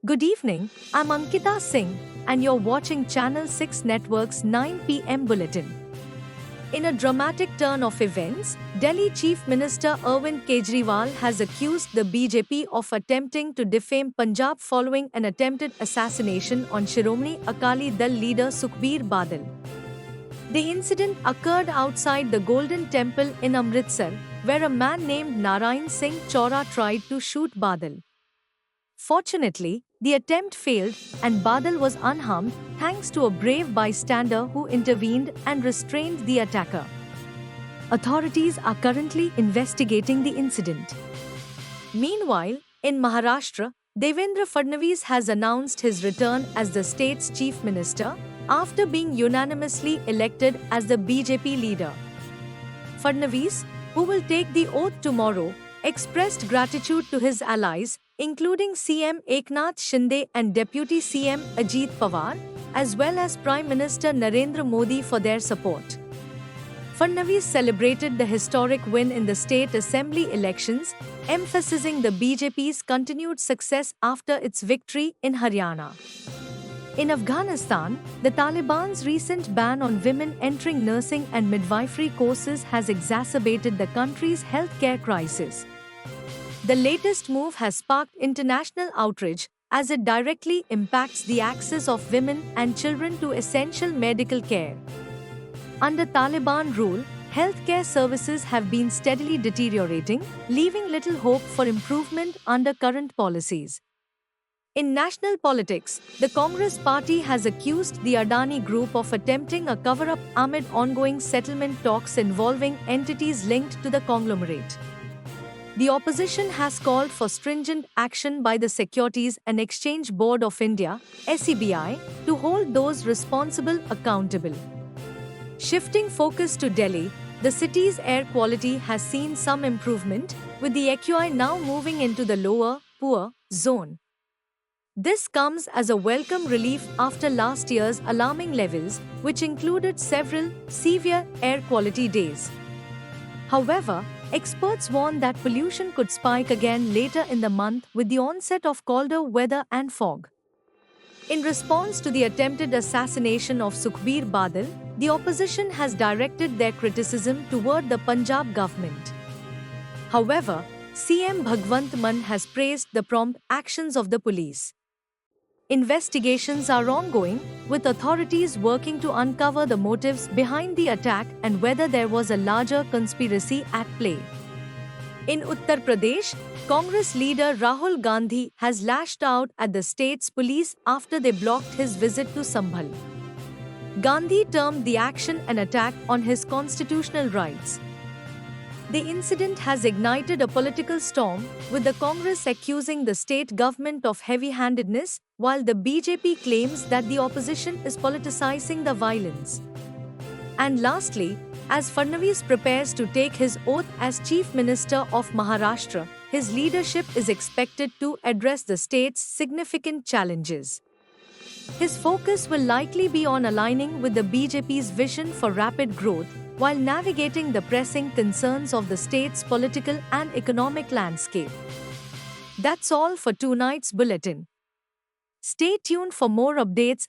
Good evening, I'm Ankita Singh, and you're watching Channel 6 Network's 9 p.m. bulletin. In a dramatic turn of events, Delhi Chief Minister Arvind Kejriwal has accused the BJP of attempting to defame Punjab following an attempted assassination on Shiromani Akali Dal leader Sukhbir Badal. The incident occurred outside the Golden Temple in Amritsar, where a man named Narayan Singh Chaura tried to shoot Badal. Fortunately, the attempt failed and Badal was unharmed thanks to a brave bystander who intervened and restrained the attacker. Authorities are currently investigating the incident. Meanwhile, in Maharashtra, Devendra Fadnavis has announced his return as the state's chief minister after being unanimously elected as the BJP leader. Fadnavis, who will take the oath tomorrow, expressed gratitude to his allies, including CM Eknath Shinde and Deputy CM Ajit Pawar, as well as Prime Minister Narendra Modi for their support. Fadnavis celebrated the historic win in the state assembly elections, emphasizing the BJP's continued success after its victory in Haryana. In Afghanistan, the Taliban's recent ban on women entering nursing and midwifery courses has exacerbated the country's healthcare crisis. The latest move has sparked international outrage as it directly impacts the access of women and children to essential medical care. Under Taliban rule, healthcare services have been steadily deteriorating, leaving little hope for improvement under current policies. In national politics, the Congress party has accused the Adani Group of attempting a cover-up amid ongoing settlement talks involving entities linked to the conglomerate. The opposition has called for stringent action by the Securities and Exchange Board of India (SEBI) to hold those responsible accountable. Shifting focus to Delhi, the city's air quality has seen some improvement, with the AQI now moving into the lower, poor zone. This comes as a welcome relief after last year's alarming levels, which included several severe air quality days. However, experts warn that pollution could spike again later in the month with the onset of colder weather and fog. In response to the attempted assassination of Sukhbir Badal, the opposition has directed their criticism toward the Punjab government. However, CM Bhagwant Mann has praised the prompt actions of the police. Investigations are ongoing, with authorities working to uncover the motives behind the attack and whether there was a larger conspiracy at play. In Uttar Pradesh, Congress leader Rahul Gandhi has lashed out at the state's police after they blocked his visit to Sambhal. Gandhi termed the action an attack on his constitutional rights. The incident has ignited a political storm, with the Congress accusing the state government of heavy-handedness, while the BJP claims that the opposition is politicizing the violence. And lastly, as Fadnavis prepares to take his oath as Chief Minister of Maharashtra, his leadership is expected to address the state's significant challenges. His focus will likely be on aligning with the BJP's vision for rapid growth, while navigating the pressing concerns of the state's political and economic landscape. That's all for tonight's bulletin. Stay tuned for more updates